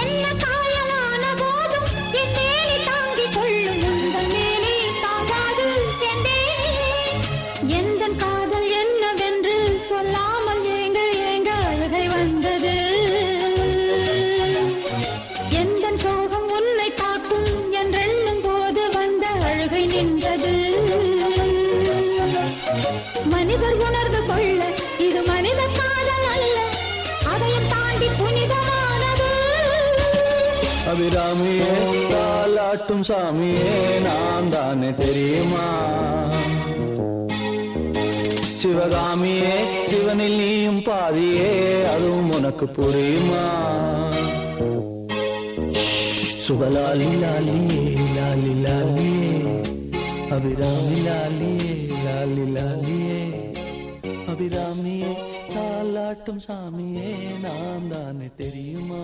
என்ன காயலான போதும் என் மேனி தாங்கிக் கொள்ளும் உங்கள் மேனி தாங்காது சென்றேனே. எந்தன் காதல் என்னவென்று சொல்லாமல் ஏங்க ஏங்க அழுகை வந்தது. எந்தன் சோகம் உன்னை தாக்கும் என்றெண்ணும் போது வந்த அழுகை நின்றது. மனிதர் உணர்ந்து கொள்ள இது மனித காதல் அல்ல, அதையும் தாண்டி புனிதமானது. அபிராமியே தாலாட்டும் சாமியே நான் தானே தெரியுமா? சிவகாமியே சிவனில் நீயும் பாதியே அதுவும் உனக்கு புரியுமா? சுபலாலி லாலியே லாலி லாலியே அபிராமி லாலியே லாலி லாலியே அபிராமியே தாலாட்டும் சாமியே நான் தானே தெரியுமா?